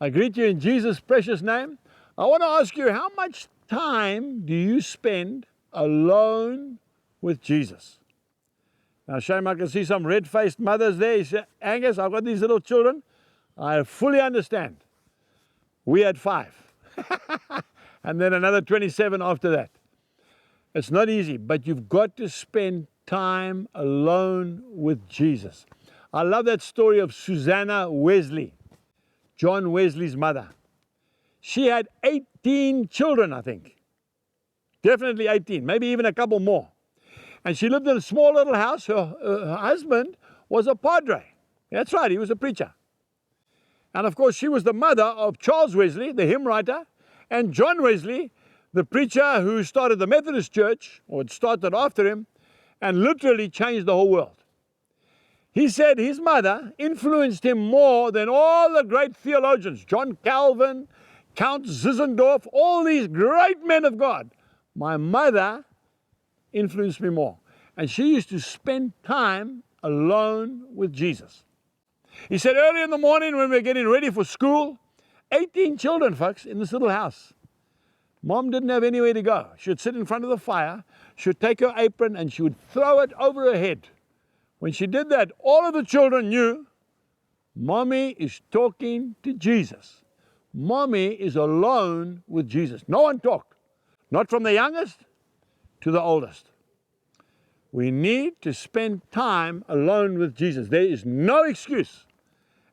I greet you in Jesus' precious name. I want to ask you, how much time do you spend alone with Jesus? Now, Shame, I can see some red-faced mothers there. You say, Angus, I've got these little children. I fully understand. We had 5. And then another 27 after that. It's not easy, but you've got to spend time alone with Jesus. I love that story of Susanna Wesley, John Wesley's mother. She had 18 children, I think. Definitely 18, maybe even a couple more. And she lived in a small little house. Her husband was a padre. That's right, he was a preacher. And of course, she was the mother of Charles Wesley, the hymn writer, and John Wesley, the preacher who started the Methodist Church, or it started after him, and literally changed the whole world. He said his mother influenced him more than all the great theologians, John Calvin, Count Zinzendorf, all these great men of God. My mother influenced me more. And she used to spend time alone with Jesus. He said early in the morning when we were getting ready for school, 18 children, folks, in this little house. Mom didn't have anywhere to go. She would sit in front of the fire, she would take her apron and she would throw it over her head. When she did that, all of the children knew, Mommy is talking to Jesus. Mommy is alone with Jesus. No one talked, not from the youngest to the oldest. We need to spend time alone with Jesus. There is no excuse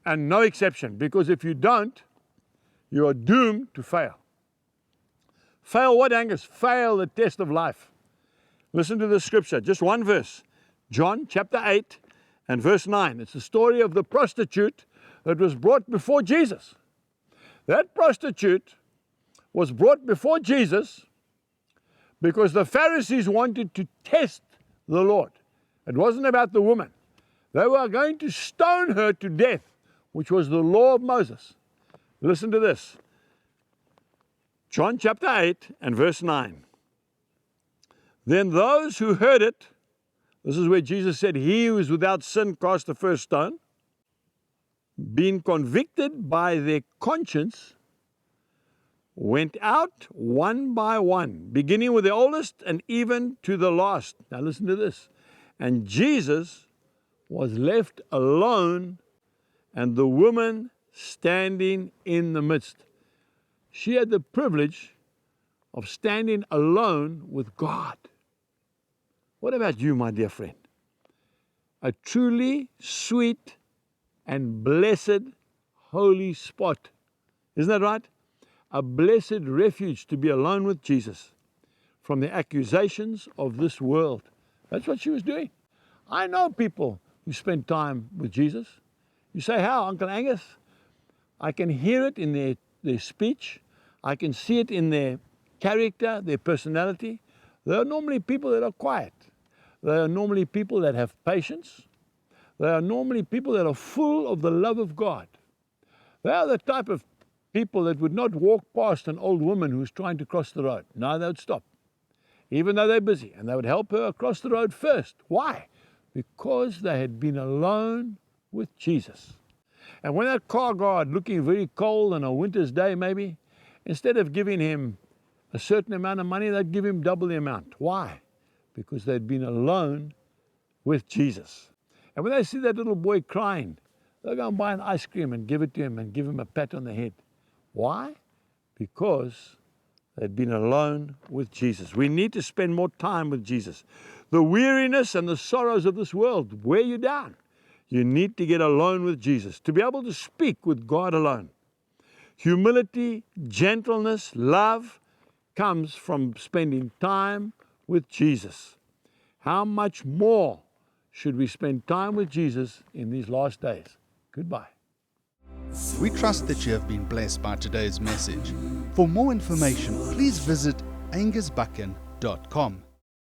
and no exception, because if you don't, you are doomed to fail. Fail what, Angus? Fail the test of life. Listen to the scripture, just one verse. John chapter 8 and verse 9. It's the story of the prostitute that was brought before Jesus. That prostitute was brought before Jesus because the Pharisees wanted to test the Lord. It wasn't about the woman. They were going to stone her to death, which was the law of Moses. Listen to this. John chapter 8 and verse 9. Then those who heard it, this is where Jesus said, he who is without sin cast the first stone, being convicted by their conscience, went out one by one, beginning with the oldest and even to the last. Now listen to this. And Jesus was left alone, and the woman standing in the midst. She had the privilege of standing alone with God. What about you, my dear friend? A truly sweet and blessed holy spot. Isn't that right? A blessed refuge to be alone with Jesus from the accusations of this world. That's what she was doing. I know people who spend time with Jesus. You say, how, Uncle Angus? I can hear it in their speech. I can see it in their character, their personality. They are normally people that are quiet. They are normally people that have patience. They are normally people that are full of the love of God. They are the type of people that would not walk past an old woman who's trying to cross the road. No, they would stop, even though they're busy, and they would help her across the road first. Why? Because they had been alone with Jesus. And when that car guard, looking very cold on a winter's day maybe, instead of giving him a certain amount of money, they'd give him double the amount. Why? Because they'd been alone with Jesus. And when they see that little boy crying, they'll go and buy an ice cream and give it to him and give him a pat on the head. Why? Because they'd been alone with Jesus. We need to spend more time with Jesus. The weariness and the sorrows of this world wear you down. You need to get alone with Jesus, to be able to speak with God alone. Humility, gentleness, love comes from spending time with Jesus. How much more should we spend time with Jesus in these last days? Goodbye. We trust that you have been blessed by today's message. For more information, please visit angusbuchan.com.